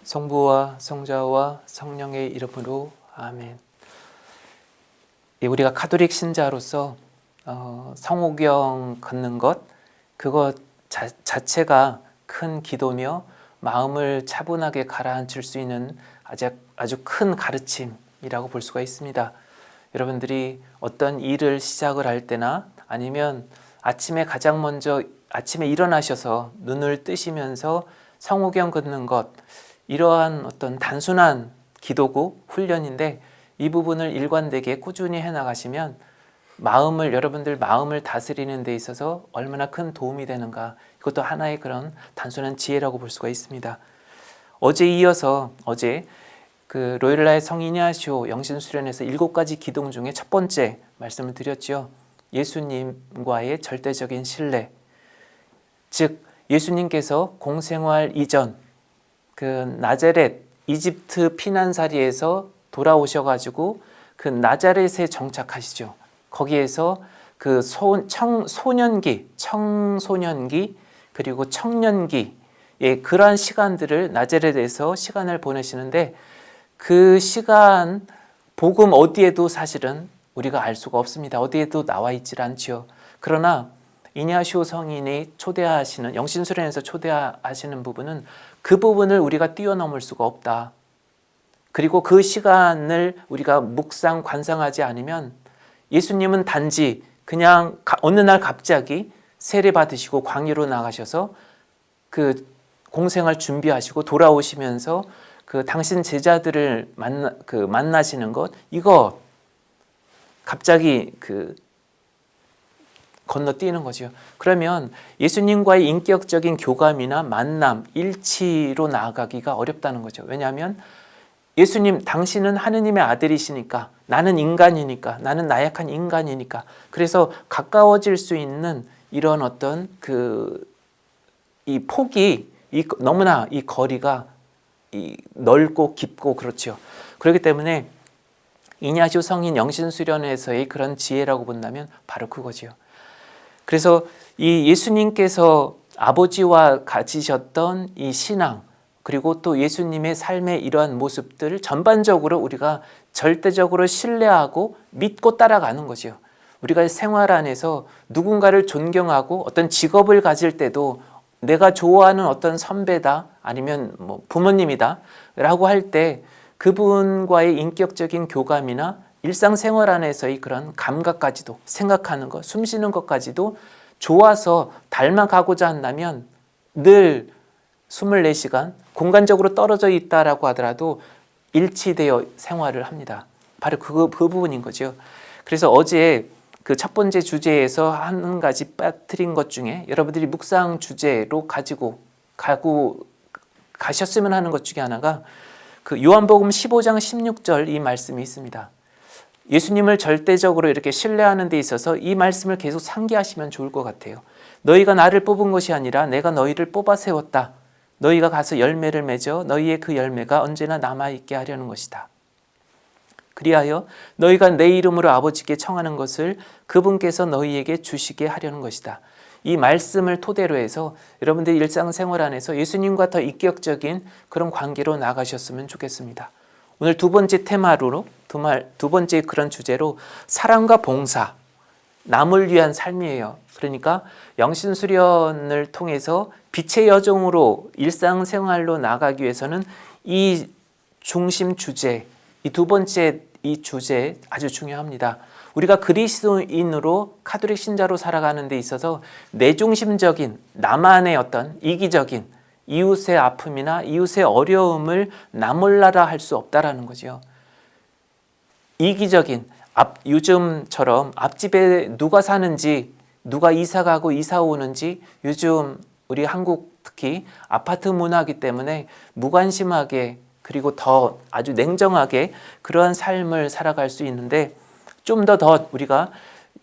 성부와 성자와 성령의 이름으로 아멘. 우리가 가톨릭 신자로서 성호경 걷는 것, 그것 자체가 큰 기도며 마음을 차분하게 가라앉힐 수 있는 아주 큰 가르침이라고 볼 수가 있습니다. 여러분들이 어떤 일을 시작을 할 때나 아니면 아침에 가장 먼저 아침에 일어나셔서 눈을 뜨시면서 성호경 걷는 것, 이러한 어떤 단순한 기도고 훈련인데 이 부분을 일관되게 꾸준히 해나가시면 여러분들 마음을 다스리는 데 있어서 얼마나 큰 도움이 되는가, 이것도 하나의 그런 단순한 지혜라고 볼 수가 있습니다. 어제 그 로엘라의 성 이냐시오 영신수련에서 7가지 기동 중에 첫 번째 말씀을 드렸죠. 예수님과의 절대적인 신뢰, 즉 예수님께서 공생활 이전 그 나자렛 이집트 피난사리에서 돌아오셔가지고 그 나자렛에 정착하시죠. 거기에서 그 소년기, 청소년기 그리고 청년기의 그러한 시간들을 나자렛에서 시간을 보내시는데 그 시간 복음 어디에도 사실은 우리가 알 수가 없습니다. 어디에도 나와 있질 않지요. 그러나 이냐시오 성인이 초대하시는 영신수련에서 초대하시는 부분은 그 부분을 우리가 뛰어넘을 수가 없다. 그리고 그 시간을 우리가 묵상 관상하지 않으면 예수님은 단지 그냥 어느 날 갑자기 세례 받으시고 광야로 나가셔서 그 공생활 준비하시고 돌아오시면서 그 당신 제자들을 만나시는 것, 이거 갑자기 건너뛰는 거죠. 그러면 예수님과의 인격적인 교감이나 만남, 일치로 나아가기가 어렵다는 거죠. 왜냐하면 예수님, 당신은 하느님의 아들이시니까, 나는 인간이니까, 나는 나약한 인간이니까, 그래서 가까워질 수 있는 이런 어떤 이 폭이 너무나 이 거리가 넓고 깊고 그렇죠. 그렇기 때문에 이냐시오 성인 영신수련에서의 그런 지혜라고 본다면 바로 그거지요. 그래서 이 예수님께서 아버지와 가지셨던 이 신앙, 그리고 또 예수님의 삶의 이러한 모습들 전반적으로 우리가 절대적으로 신뢰하고 믿고 따라가는 거죠. 우리가 생활 안에서 누군가를 존경하고 어떤 직업을 가질 때도 내가 좋아하는 어떤 선배다 아니면 뭐 부모님이다 라고 할 때 그분과의 인격적인 교감이나 일상생활 안에서의 그런 감각까지도 생각하는 것, 숨쉬는 것까지도 좋아서 닮아가고자 한다면 늘 24시간 공간적으로 떨어져 있다라고 하더라도 일치되어 생활을 합니다. 바로 그 부분인 거죠. 그래서 어제 그 첫 번째 주제에서 한 가지 빠뜨린 것 중에 여러분들이 묵상 주제로 가지고 가셨으면 하는 것 중에 하나가 그 요한복음 15장 16절 이 말씀이 있습니다. 예수님을 절대적으로 이렇게 신뢰하는 데 있어서 이 말씀을 계속 상기하시면 좋을 것 같아요. 너희가 나를 뽑은 것이 아니라 내가 너희를 뽑아 세웠다. 너희가 가서 열매를 맺어 너희의 그 열매가 언제나 남아있게 하려는 것이다. 그리하여 너희가 내 이름으로 아버지께 청하는 것을 그분께서 너희에게 주시게 하려는 것이다. 이 말씀을 토대로 해서 여러분들 일상생활 안에서 예수님과 더 인격적인 그런 관계로 나가셨으면 좋겠습니다. 오늘 두 번째 테마로 두 번째 그런 주제로 사랑과 봉사, 남을 위한 삶이에요. 그러니까 영신수련을 통해서 빛의 여정으로 일상생활로 나가기 위해서는 이 중심 주제, 이 두 번째 이 주제 아주 중요합니다. 우리가 그리스도인으로 가톨릭 신자로 살아가는 데 있어서 내중심적인 나만의 어떤 이기적인 이웃의 아픔이나 이웃의 어려움을 나 몰라라 할 수 없다라는 거죠. 이기적인 요즘처럼 앞집에 누가 사는지 누가 이사 가고 이사 오는지 요즘 우리 한국 특히 아파트 문화이기 때문에 무관심하게 그리고 더 아주 냉정하게 그러한 삶을 살아갈 수 있는데 좀 더 우리가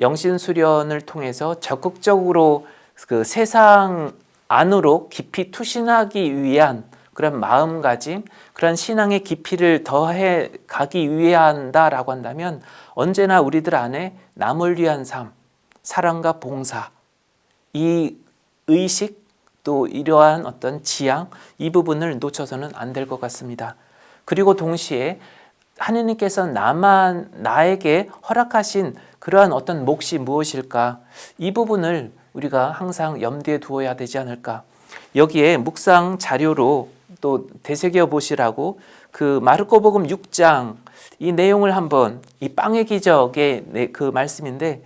영신수련을 통해서 적극적으로 그 세상 안으로 깊이 투신하기 위한 그런 마음가짐, 그런 신앙의 깊이를 더해 가기 위해야 한다라고 한다면 언제나 우리들 안에 남을 위한 삶, 사랑과 봉사, 이 의식, 또 이러한 어떤 지향, 이 부분을 놓쳐서는 안 될 것 같습니다. 그리고 동시에 하느님께서 나에게 허락하신 그러한 어떤 몫이 무엇일까? 이 부분을 우리가 항상 염두에 두어야 되지 않을까? 여기에 묵상 자료로 또 되새겨 보시라고 그 마르코복음 6장 이 내용을 한번, 이 빵의 기적의 그 말씀인데,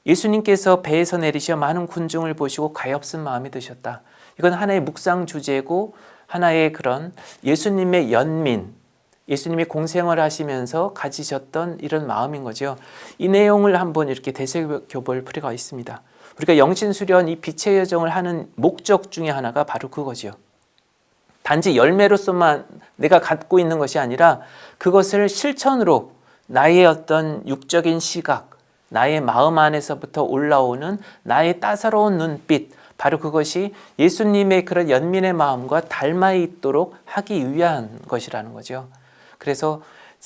예수님께서 배에서 내리셔 많은 군중을 보시고 가엾은 마음이 드셨다. 이건 하나의 묵상 주제고 하나의 그런 예수님의 연민, 예수님이 공생을 하시면서 가지셨던 이런 마음인 거죠. 이 내용을 한번 이렇게 되새겨볼 필요가 있습니다. 우리가 영신수련 이 빛의 여정을 하는 목적 중에 하나가 바로 그거죠. 단지 열매로서만 내가 갖고 있는 것이 아니라 그것을 실천으로 나의 어떤 육적인 시각, 나의 마음 안에서부터 올라오는 나의 따사로운 눈빛, 바로 그것이 예수님의 그런 연민의 마음과 닮아 있도록 하기 위한 것이라는 거죠. 그래서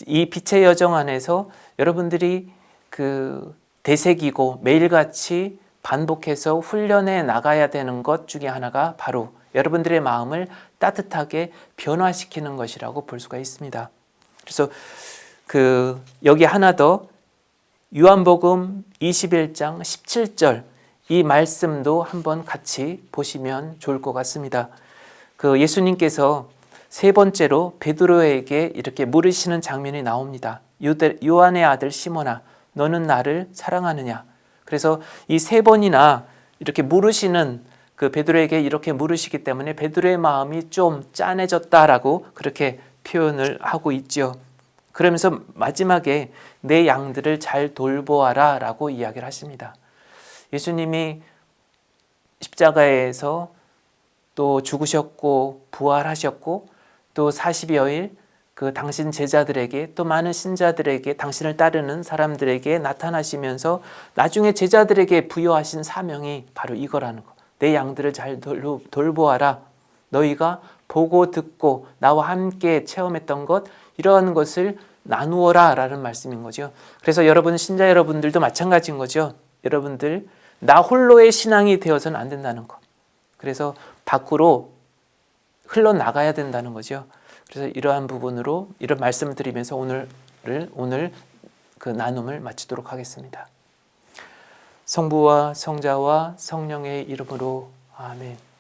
이 빛의 여정 안에서 여러분들이 그 되새기고 매일같이 반복해서 훈련해 나가야 되는 것 중에 하나가 바로 여러분들의 마음을 따뜻하게 변화시키는 것이라고 볼 수가 있습니다. 그래서 여기 하나 더, 요한복음 21장 17절 이 말씀도 한번 같이 보시면 좋을 것 같습니다. 예수님께서 세 번째로 베드로에게 이렇게 물으시는 장면이 나옵니다. 요한의 아들 시몬아, 너는 나를 사랑하느냐? 그래서 이 세 번이나 이렇게 물으시는 베드로에게 이렇게 물으시기 때문에 베드로의 마음이 좀 짠해졌다라고 그렇게 표현을 하고 있죠. 그러면서 마지막에 내 양들을 잘 돌보아라 라고 이야기를 하십니다. 예수님이 십자가에서 또 죽으셨고 부활하셨고 또 40여일 당신 제자들에게 또 많은 신자들에게 당신을 따르는 사람들에게 나타나시면서 나중에 제자들에게 부여하신 사명이 바로 이거라는 거. 내 양들을 잘 돌보아라. 너희가 보고 듣고 나와 함께 체험했던 것, 이러한 것을 나누어라 라는 말씀인 거죠. 그래서 여러분, 신자 여러분들도 마찬가지인 거죠. 여러분들 나 홀로의 신앙이 되어서는 안 된다는 것. 그래서 밖으로 흘러나가야 된다는 거죠. 그래서 이러한 부분으로 이런 말씀을 드리면서 오늘 나눔을 마치도록 하겠습니다. 성부와 성자와 성령의 이름으로 아멘.